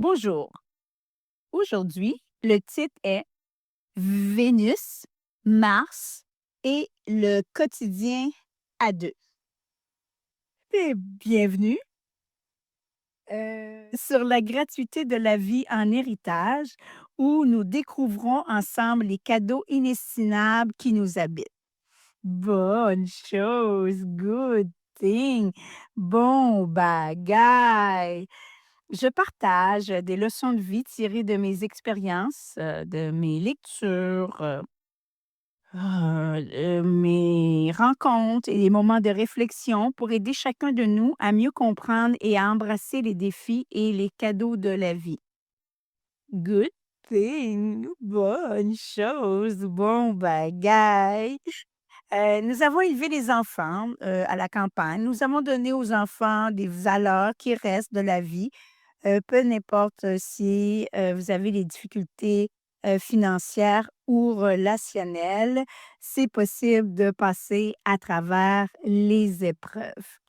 Bonjour. Aujourd'hui, le titre est Vénus, Mars et le quotidien à deux. Et bienvenue sur la gratuité de la vie en héritage où nous découvrons ensemble les cadeaux inestimables qui nous habitent. Bonne chose, good thing, bon bagage. Je partage des leçons de vie tirées de mes expériences, de mes lectures, mes rencontres et les moments de réflexion pour aider chacun de nous à mieux comprendre et à embrasser les défis et les cadeaux de la vie. Good thing, bonne chose, bon bagage. Nous avons élevé les enfants, à la campagne. Nous avons donné aux enfants des valeurs qui restent de la vie. Peu n'importe si, vous avez des difficultés, financières ou relationnelles, c'est possible de passer à travers les épreuves.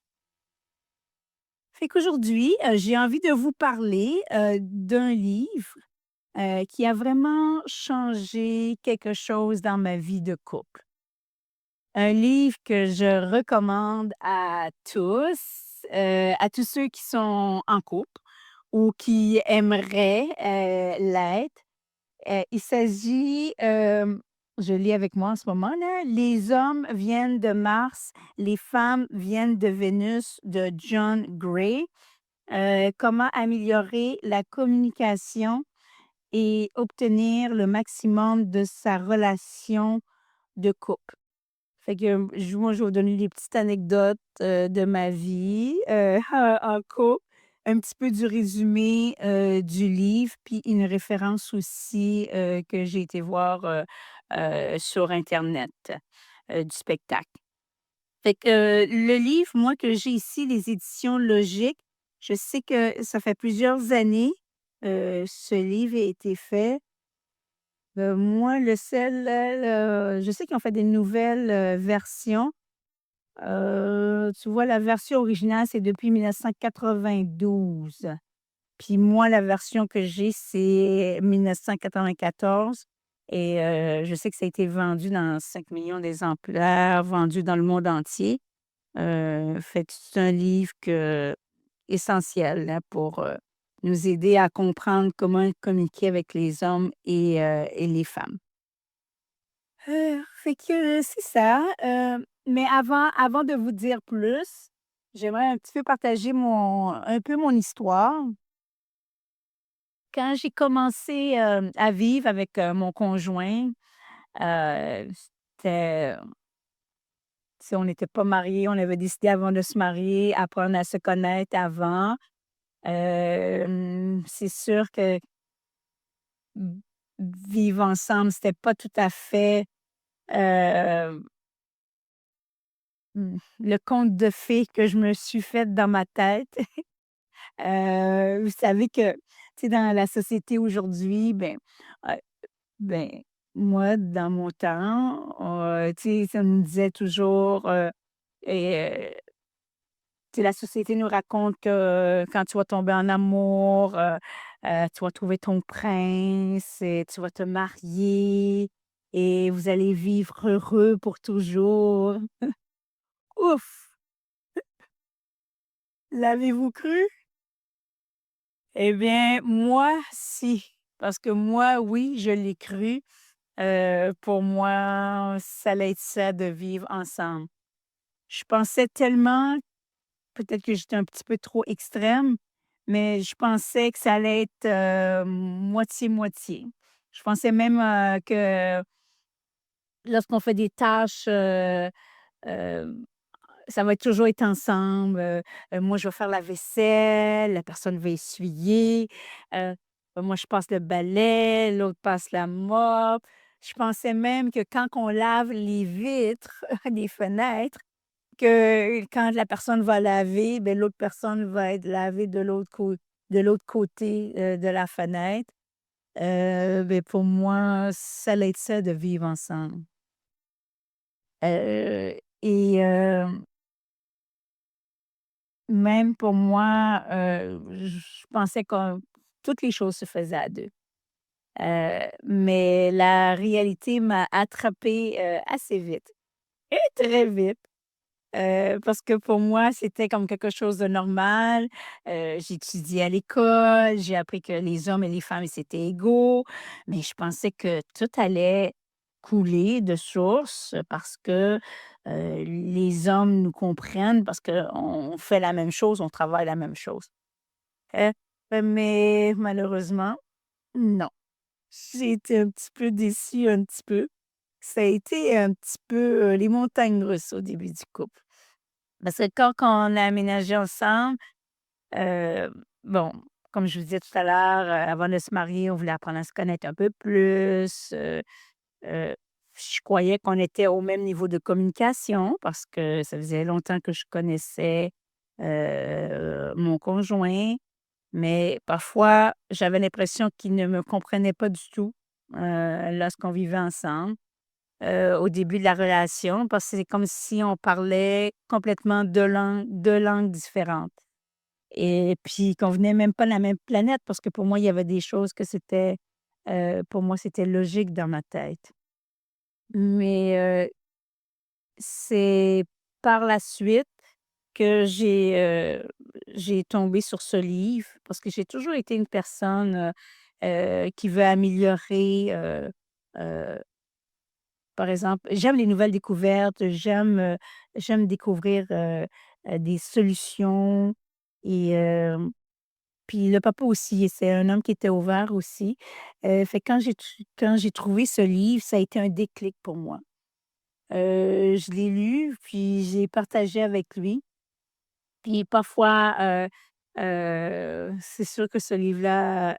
Fait qu'aujourd'hui, j'ai envie de vous parler, d'un livre, qui a vraiment changé quelque chose dans ma vie de couple. Un livre que je recommande à tous ceux qui sont en couple ou qui aimeraient, l'être. Il s'agit, je lis avec moi en ce moment là, «Les hommes viennent de Mars, les femmes viennent de Vénus» de John Gray. Comment améliorer la communication et obtenir le maximum de sa relation de couple. Fait que, moi, je vais vous donner des petites anecdotes, de ma vie, en couple, un petit peu du résumé, du livre, puis une référence aussi, que j'ai été voir, sur internet, du spectacle. Fait que, le livre, moi, que j'ai ici, les éditions Logique, je sais que ça fait plusieurs années, ce livre a été fait. Moi, le seul, je sais qu'ils ont fait des nouvelles, versions. Tu vois, la version originale, c'est depuis 1992. Puis moi, la version que j'ai, c'est 1994 et je sais que ça a été vendu dans 5 millions d'exemplaires, vendu dans le monde entier. Fait que c'est un livre essentiel, là, pour, nous aider à comprendre comment communiquer avec les hommes et les femmes. Fait que c'est ça, mais avant de vous dire plus, j'aimerais un petit peu partager un peu mon histoire. Quand j'ai commencé, à vivre avec, mon conjoint, c'était on n'était pas mariés, on avait décidé avant de se marier, apprendre à se connaître avant. C'est sûr que v vivre ensemble, c'était pas tout à fait, heu le conte de fées que je me suis fait dans ma tête. Vous savez que, tu sais, dans la société aujourd'hui, heu, ben, moi, dans mon temps, tu sais, ça nous disait toujours, et tu sais, la société nous raconte que quand tu vas tomber en amour, tu vas trouver ton prince et tu vas te marier et vous allez vivre heureux pour toujours. Ouf! L'avez-vous cru? Eh bien, moi, si. Parce que moi, oui, je l'ai cru. Pour moi, ça allait être ça de vivre ensemble. Je pensais tellement, peut-être que j'étais un petit peu trop extrême, mais je pensais que ça allait être, moitié-moitié. Je pensais même, que lorsqu'on fait des tâches, hem ça va toujours être ensemble, moi je vais faire la vaisselle, la personne va essuyer, heu, moi je passe le balai, l'autre passe la mop. Je pensais même que quand on lave les vitres des fenêtres, que quand la personne va laver, ben l'autre personne va être lavée de l'autre côté, de la fenêtre. Beh, pour moi, ça allait être ça de vivre ensemble. Et même pour moi, je pensais qu'on toutes les choses se faisaient à 2. Mais la réalité m'a attrapée, assez vite et très vite. Parce que pour moi, c'était comme quelque chose de normal. J'ai étudié à l'école, j'ai appris que les hommes et les femmes, ils étaient égaux, mais je pensais que tout allait couler de source parce que, les hommes nous comprennent, parce qu'on fait la même chose, on travaille la même chose. Heu, mais malheureusement, non. J'ai été un petit peu déçue, un petit peu. Ça a été un petit peu, les montagnes russes au début du couple. Parce que quand on a aménagé ensemble, heu, bon, comme je vous disais tout à l'heure, avant de se marier, on voulait apprendre à se connaître un peu plus, je croyais qu'on était au même niveau de communication parce que ça faisait longtemps que je connaissais, mon conjoint, mais parfois, j'avais l'impression qu'il ne me comprenait pas du tout, lorsqu'on vivait ensemble. Au début de la relation, parce que c'est comme si on parlait complètement 2 langues différentes et puis qu'on venait même pas de la même planète parce que pour moi, il y avait des choses que c'était, pour moi, c'était logique dans ma tête. Mais, c'est par la suite que j'ai tombé sur ce livre parce que j'ai toujours été une personne, qui veut améliorer, heu par exemple, j'aime les nouvelles découvertes, j'aime découvrir, des solutions et puis le papa aussi, c'est un homme qui était ouvert aussi. Fait que quand j'ai trouvé ce livre, ça a été un déclic pour moi. Je l'ai lu, puis j'ai partagé avec lui. Puis parfois, c'est sûr que ce livre-là,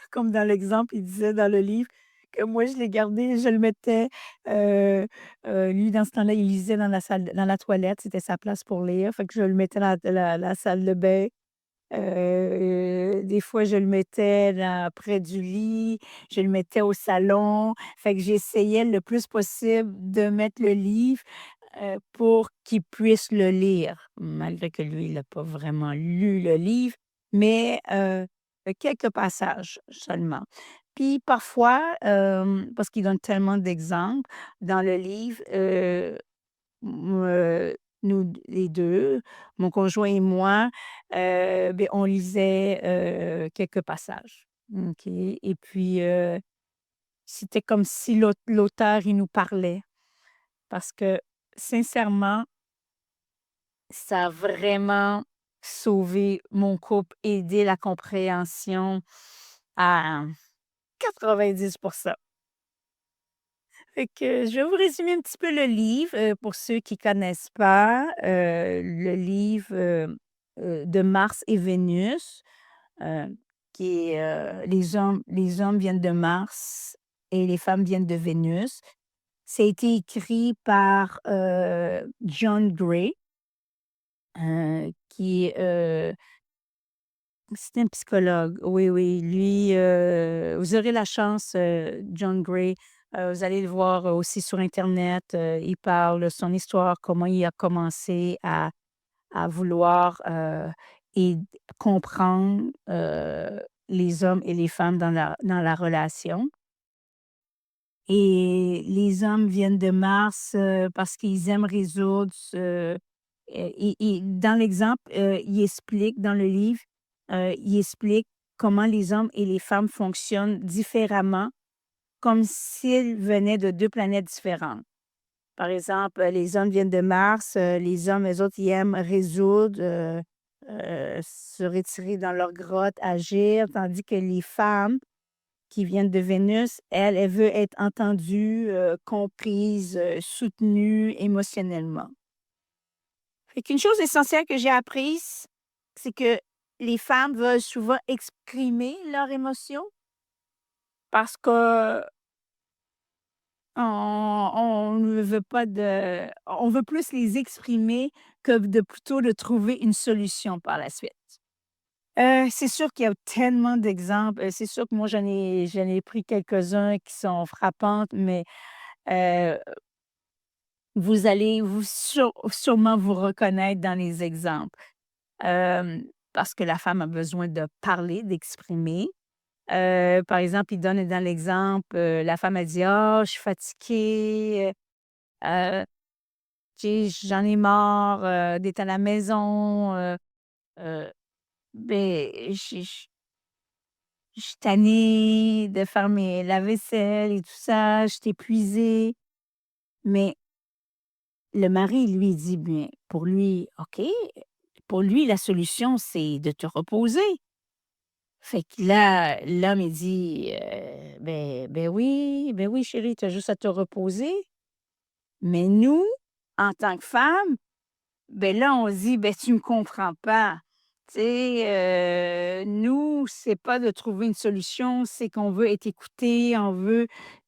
comme dans l'exemple, il disait dans le livre que moi je l'ai gardé, je le mettais, heu lui dans ce temps-là, il lisait dans la toilette, c'était sa place pour lire, fait que je le mettais dans la salle de bain. Des fois, je le mettais près du lit, je le mettais au salon. Fait que j'essayais le plus possible de mettre le livre, pour qu'il puisse le lire, malgré que lui, il n'a pas vraiment lu le livre, mais quelques passages seulement. Puis parfois, parce qu'il donne tellement d'exemples dans le livre, nous les 2, mon conjoint et moi, beh, on lisait, quelques passages. OK et puis, c'était comme si l'auteur, il nous parlait parce que sincèrement, ça a vraiment sauvé mon couple, aidé la compréhension à 90. Fait que je vais vous résumer un petit peu le livre, pour ceux qui connaissent pas, le livre, de Mars et Vénus, heu, qui est, les hommes viennent de Mars et les femmes viennent de Vénus. Ça a été écrit par, John Gray, qui est, c'est un psychologue. Oui, oui, lui, vous aurez la chance, John Gray, vous allez le voir aussi sur internet, il parle de son histoire, comment il a commencé à vouloir, et comprendre, les hommes et les femmes dans la relation. Et les hommes viennent de Mars, parce qu'ils aiment résoudre dans l'exemple, il explique dans le livre, il explique comment les hommes et les femmes fonctionnent différemment, comme s'ils venaient de 2 planètes différentes. Par exemple, les hommes viennent de Mars, les hommes, eux autres, ils aiment résoudre, se retirer dans leur grotte, agir, tandis que les femmes qui viennent de Vénus, elle veut être entendue, comprise, soutenue émotionnellement. Fait qu'une chose essentielle que j'ai apprise, c'est que les femmes veulent souvent exprimer leurs émotions parce qu'on on ne veut pas on veut plus les exprimer que de plutôt de trouver une solution par la suite. C'est sûr qu'il y a tellement d'exemples, c'est sûr que moi j'en ai pris quelques-uns qui sont frappantes, mais Heu, vous allez sûrement vous reconnaître dans les exemples. Parce que la femme a besoin de parler, d'exprimer. Par exemple, il donne dans l'exemple, la femme a dit: «Ah, je suis fatiguée, j'en ai marre, d'être à la maison, heu, beh, je suis tannée de faire mes la vaisselle et tout ça, je suis épuisée». Mais le mari, lui, dit bien, pour lui, OK, pour lui, la solution, c'est de te reposer. Fait que là, l'homme, il dit, ben oui, chérie, tu as juste à te reposer». Mais nous, en tant que femmes, ben là, on se dit: «Ben, tu me comprends pas». Tu sais, nous, c'est pas de trouver une solution, c'est qu'on veut être écouté, on veut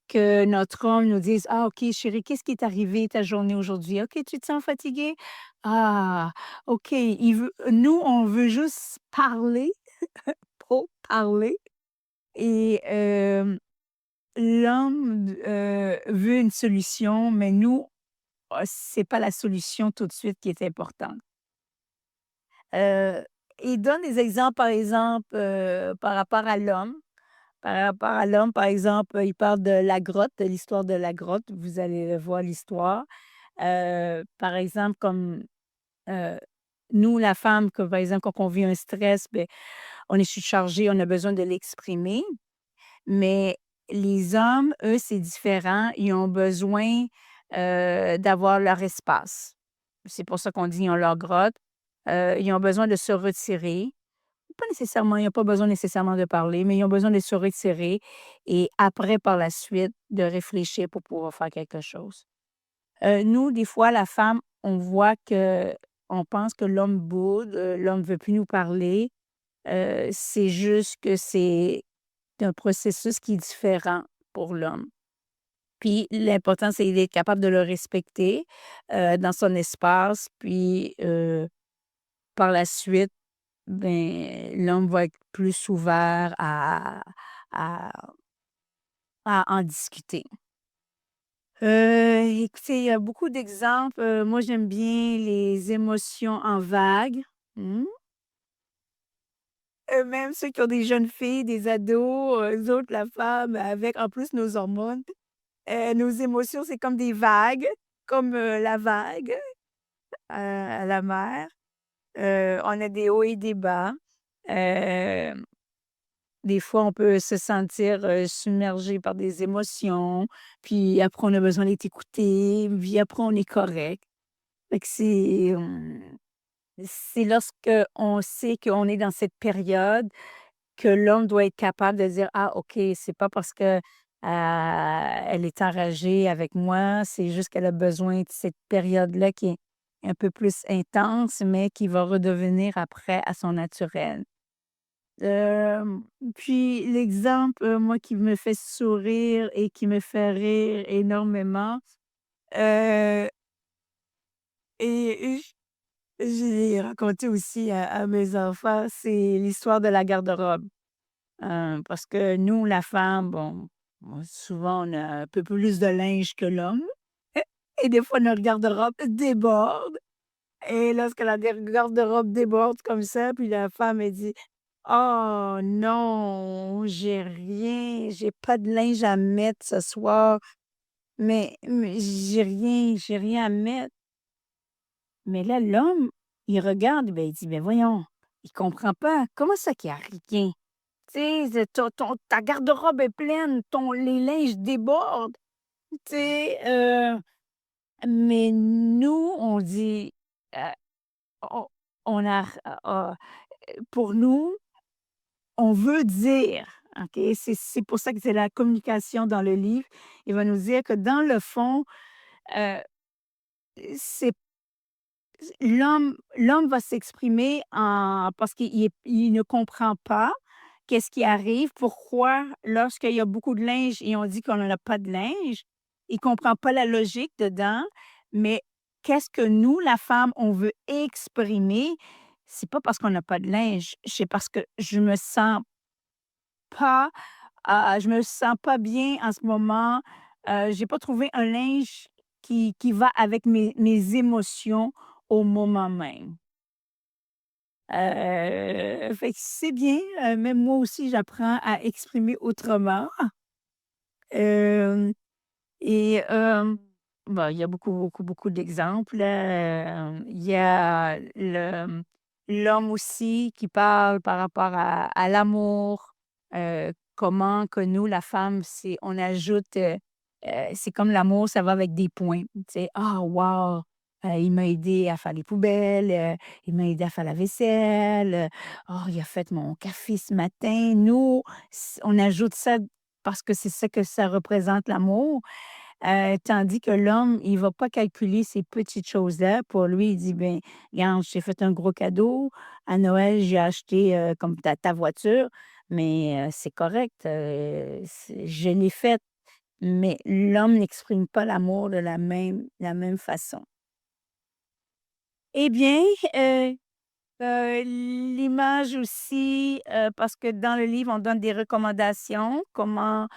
que notre homme nous dise: «Ah OK chérie, qu'est-ce qui est arrivé ta journée aujourd'hui? OK, tu te sens fatiguée? Ah, OK». Il veut nous, on veut juste parler, pour parler et l'homme veut une solution, mais nous, c'est pas la solution tout de suite qui est importante. Heu, il donne des exemples, par exemple, par rapport à l'homme. Par rapport à l'homme, par exemple, il parle de la grotte, de l'histoire de la grotte. Vous allez voir l'histoire. Par exemple, comme, heu, nous, la femme, que par exemple, quand on vit un stress, beh, on est surchargé, on a besoin de l'exprimer. Mais les hommes, eux, c'est différent. Ils ont besoin, d'avoir leur espace. C'est pour ça qu'on dit: «Ils ont leur grotte». Ils ont besoin de se retirer. Pas nécessairement, ils ont pas besoin nécessairement de parler, mais ils ont besoin de se retirer et après, par la suite, de réfléchir pour pouvoir faire quelque chose. Nous, des fois, la femme, on voit que on pense que l'homme boude, l'homme veut plus nous parler. C'est juste que c'est un processus qui est différent pour l'homme. Puis l'important, c'est d'être capable de le respecter, dans son espace, puis, par la suite, ben, l'homme va être plus ouvert à en discuter. Écoutez, il y a beaucoup d'exemples, moi j'aime bien les émotions en vagues. Mmh. Même ceux qui ont des jeunes filles, des ados, eux autres, la femme, avec en plus nos hormones, nos émotions, c'est comme des vagues, comme, la vague, à la mer. On a des hauts et des bas. Hem, des fois, on peut se sentir, submergé par des émotions, puis après on a besoin d'être écouté, puis après on est correct. Fait que c'est lorsque on sait qu'on est dans cette période que l'homme doit être capable de dire: «Ah OK, c'est pas parce que, elle est enragée avec moi, c'est juste qu'elle a besoin de cette période-là qui est un peu plus intense, mais qui va redevenir après à son naturel». Puis l'exemple, moi, qui me fait sourire et qui me fait rire énormément, heu et j'ai raconté aussi à mes enfants, c'est l'histoire de la garde-robe. Parce que nous, la femme, bon, souvent, on a un peu plus de linge que l'homme et des fois, notre garde-robe déborde et lorsque la garde-robe déborde comme ça, puis la femme, elle dit: «Oh non, j'ai pas de linge à mettre ce soir, mais j'ai rien à mettre». Mais là, l'homme, il regarde, ben, il dit: «Ben voyons, il comprend pas. Comment ça qu'il y a rien? Tu sais, ta garde-robe est pleine, ton les linges débordent». Tu sais, mais nous, on dit, heu, on on a pour nous, on veut dire, OK? C'est pour ça que c'est la communication dans le livre. Il va nous dire que dans le fond, heu, c'est l'homme va s'exprimer en parce qu'il ne comprend pas qu'est-ce qui arrive, pourquoi lorsqu'il y a beaucoup de linge et on dit qu'on en a pas de linge, il comprend pas la logique dedans, mais qu'est-ce que nous, la femme, on veut exprimer, c'est pas parce qu'on n'a pas de linge, c'est parce que pas, je me sens pas bien en ce moment, j'ai pas trouvé un linge qui va avec mes émotions au moment même. Fait que c'est bien, même moi aussi j'apprends à exprimer autrement. Hem et bah, il y a beaucoup, beaucoup, beaucoup d'exemples, il y a l'homme aussi qui parle par rapport à l'amour, comment que nous, la femme, c'est on ajoute, c'est comme l'amour, ça va avec des points, tu sais: «Ah wow, il m'a aidé à faire les poubelles, il m'a aidé à faire la vaisselle, oh, il a fait mon café ce matin». Nous, on ajoute ça parce que c'est ça que ça représente l'amour. Tandis que l'homme, il va pas calculer ces petites choses-là. Pour lui, il dit: «Ben, regarde, je t'ai fait un gros cadeau. À Noël, j'ai acheté, comme ta voiture, mais c'est correct, je l'ai faite». Mais l'homme n'exprime pas l'amour de la même façon. Eh bien, l'image aussi, parce que dans le livre, on donne des recommandations, comment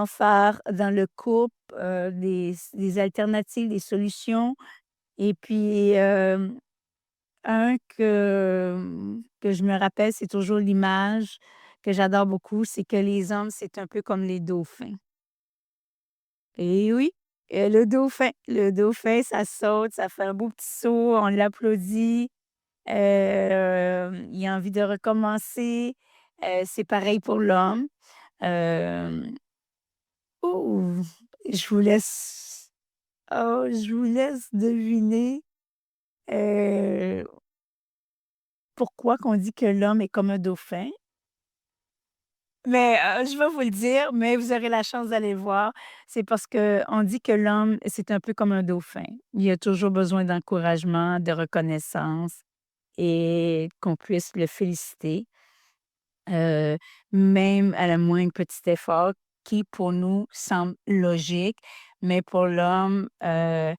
faire dans le couple, des alternatives, des solutions et puis, un que je me rappelle, c'est toujours l'image que j'adore beaucoup, c'est que les hommes, c'est un peu comme les dauphins. Et oui, le dauphin, ça saute, ça fait un beau petit saut, on l'applaudit. Il a envie de recommencer. C'est pareil pour l'homme. Hem, ouh, je vous laisse je vous laisse deviner, heu, pourquoi qu'on dit que l'homme est comme un dauphin. Mais, je vais vous le dire, mais vous aurez la chance d'aller voir. C'est parce qu'on dit que l'homme, c'est un peu comme un dauphin. Il a toujours besoin d'encouragement, de reconnaissance et qu'on puisse le féliciter. Heu, Même à la moindre petit effort qui, pour nous, semble logique, mais pour l'homme, heu,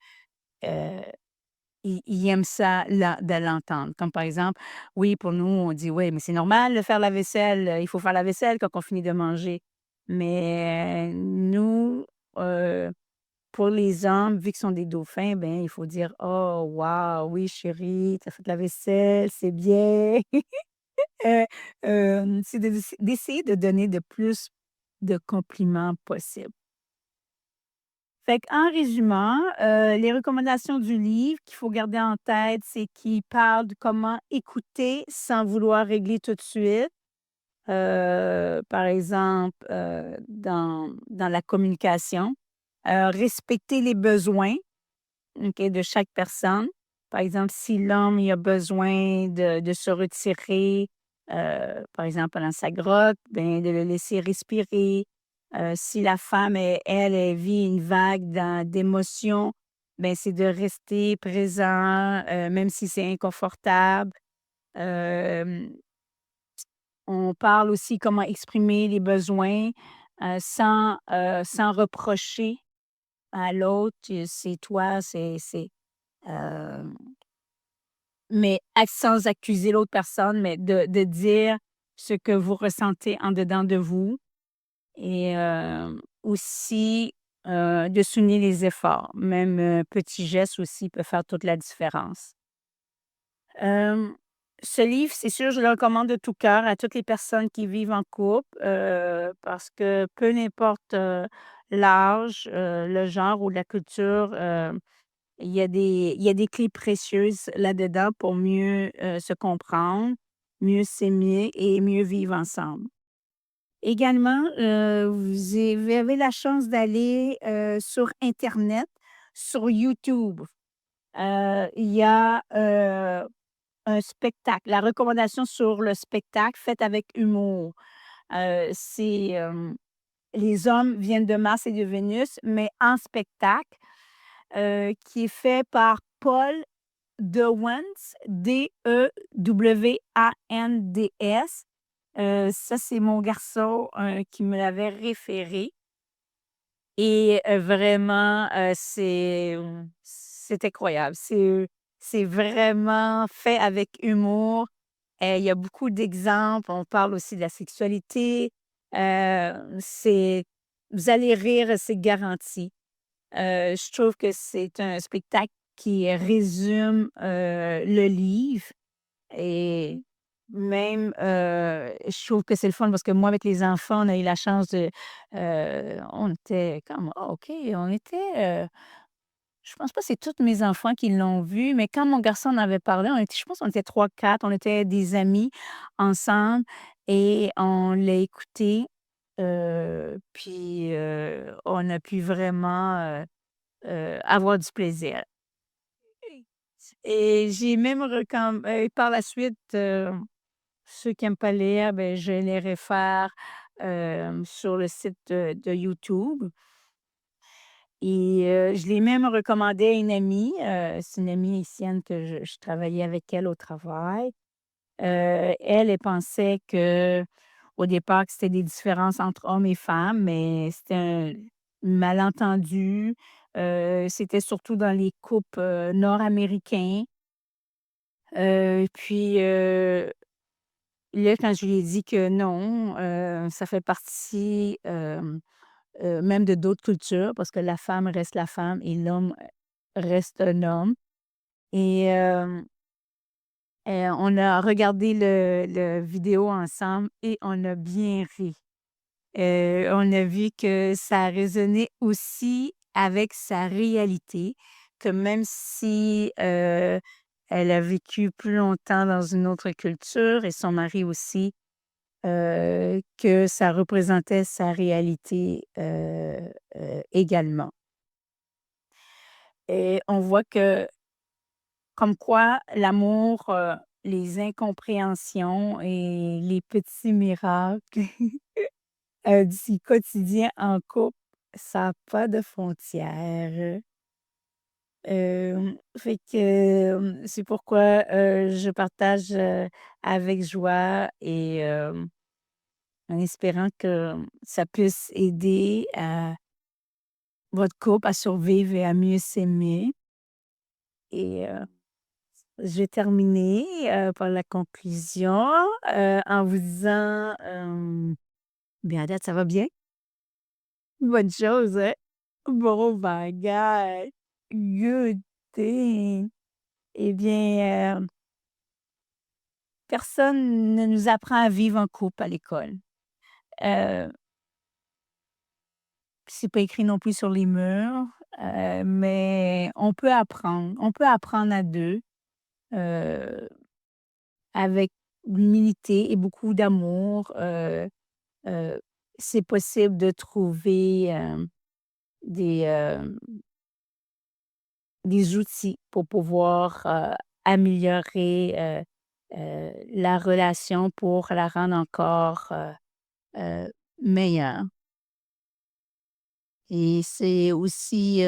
il aime ça de l'entendre. Comme par exemple, oui, pour nous, on dit: «Oui, mais c'est normal de faire la vaisselle, il faut faire la vaisselle quand on finit de manger». Mais nous, heu, pour les hommes, vu qu'ils sont des dauphins, ben, il faut dire: «Oh wow, oui chérie, tu as fait la vaisselle, c'est bien». Heu, c'est d'essayer de donner de plus de compliments possible. Fait qu'en résumant, les recommandations du livre qu'il faut garder en tête, c'est qu'il parle de comment écouter sans vouloir régler tout de suite. Par exemple, dans la communication, respecter les besoins. OK, de chaque personne. Par exemple, si l'homme, il a besoin de se retirer, par exemple, dans sa grotte, ben, de le laisser respirer. Si la femme, elle vit une vague d'émotions, ben, c'est de rester présent, même si c'est inconfortable. Hem, on parle aussi comment exprimer les besoins, sans reprocher à l'autre, «C'est toi, c'est» Hem, mais sans accuser l'autre personne, mais de dire ce que vous ressentez en dedans de vous et aussi, de souligner les efforts. Même, petit geste aussi peut faire toute la différence. Hem, Ce livre, c'est sûr, je le recommande de tout cœur à toutes les personnes qui vivent en couple, parce que peu n'importe, l'âge, le genre ou la culture, il y a des clés précieuses là-dedans pour mieux, se comprendre, mieux s'aimer et mieux vivre ensemble. Également, vous avez la chance d'aller, sur internet, sur YouTube. Il y a, un spectacle, la recommandation sur le spectacle fait avec humour. C'est, les hommes viennent de Mars et de Vénus, mais en spectacle, qui est fait par Paul Dewans, Dewans. Ça, c'est mon garçon, qui me l'avait référé et vraiment, c'est incroyable. C'est vraiment fait avec humour. Il y a beaucoup d'exemples. On parle aussi de la sexualité. C'est vous allez rire, c'est garanti. Je trouve que c'est un spectacle qui résume, le livre et même, je trouve que c'est le fun parce que moi, avec les enfants, on a eu la chance on était comme: «Ah OK», on était, je pense pas que c'est tous mes enfants qui l'ont vu, mais quand mon garçon en avait parlé, on était je pense qu'on était trois quatre, on était des amis ensemble et on l'a écouté, puis, on a pu vraiment, avoir du plaisir. Et j'ai même par la suite, ceux qui aiment pas lire, ben je les réfère, sur le site de YouTube et je l'ai même recommandé à une amie, c'est une amie haïtienne que je travaillais avec elle au travail. Elle pensait qu'au départ que c'était des différences entre hommes et femmes, mais c'était un malentendu. C'était surtout dans les couples, nord-américains. Puis, là, quand je lui ai dit que non, ça fait partie, même de d'autres cultures parce que la femme reste la femme et l'homme, reste un homme et on a regardé le vidéo ensemble et on a bien ri. On a vu que ça résonnait aussi avec sa réalité, que même si, elle a vécu plus longtemps dans une autre culture et son mari aussi, que ça représentait sa réalité, également. Et on voit que comme quoi l'amour, les incompréhensions et les petits miracles du quotidien en couple, ça a pas de frontières. Fait que, c'est pourquoi, je partage, avec joie et en espérant que ça puisse aider à votre couple à survivre et à mieux s'aimer et je vais terminer, par la conclusion, en vous disant, bien à date, ça va bien? Bonne chose, hein? Bon, my God! Good thing! Eh bien, personne ne nous apprend à vivre en couple à l'école. Heu, c'est pas écrit non plus sur les murs, mais on peut apprendre. On peut apprendre à 2, heu, avec l'humilité et beaucoup d'amour, heu, c'est possible de trouver, des, des outils pour pouvoir, améliorer, la relation pour la rendre encore, meilleure et c'est aussi,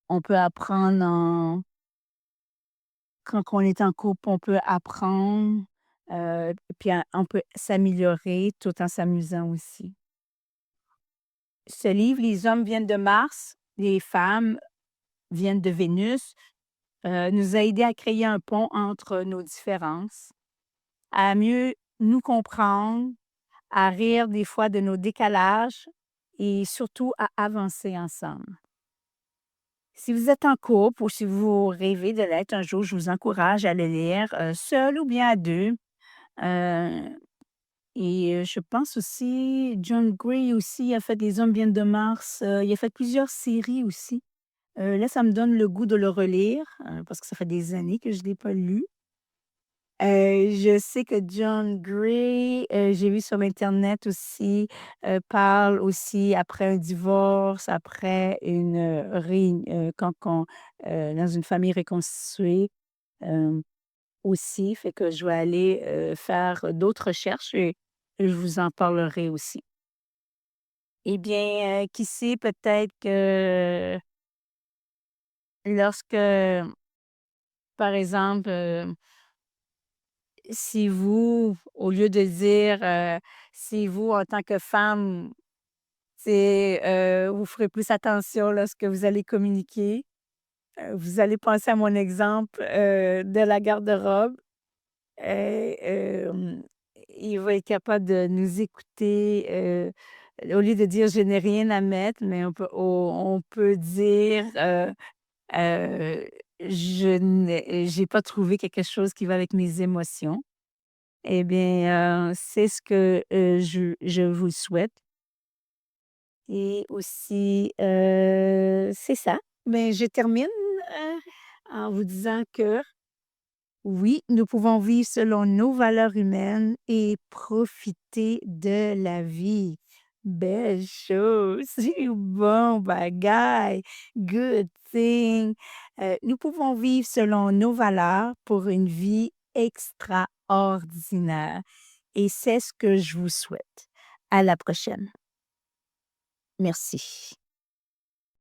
on peut apprendre en quand on est en couple, on peut apprendre, puis on peut s'améliorer tout en s'amusant aussi. Ce livre, les hommes viennent de Mars, les femmes viennent de Vénus, nous a aidé à créer un pont entre nos différences, à mieux nous comprendre, à rire des fois de nos décalages et surtout à avancer ensemble. Si vous êtes en couple ou si vous rêvez de l'être un jour, je vous encourage à le lire, seul ou bien à 2. Heu et je pense aussi John Gray aussi a fait Les hommes viennent de Mars, il a fait plusieurs séries aussi. Là, ça me donne le goût de le relire, parce que ça fait des années que je ne l'ai pas lu. Je sais que John Gray, j'ai vu sur internet aussi, parle aussi après un divorce, après une, quand dans une famille reconstituée, hem, aussi. Fait que je vais aller, faire d'autres recherches et je vous en parlerai aussi. Eh bien, qui sait, peut-être que lorsque, par exemple, si vous, au lieu de dire, si vous, en tant que femme, c'est, vous ferez plus attention lorsque vous allez communiquer, vous allez penser à mon exemple, de la garde-robe et il va être capable de nous écouter, au lieu de dire: «Je n'ai rien à mettre», mais on peut dire, je n'ai j'ai pas trouvé quelque chose qui va avec mes émotions. Eh bien, c'est ce que, je vous souhaite et aussi, c'est ça. Mais je termine, en vous disant que oui, nous pouvons vivre selon nos valeurs humaines et profiter de la vie. Belle chose, bon bagaille, good thing. Nous pouvons vivre selon nos valeurs pour une vie extraordinaire et c'est ce que je vous souhaite. À la prochaine. Merci.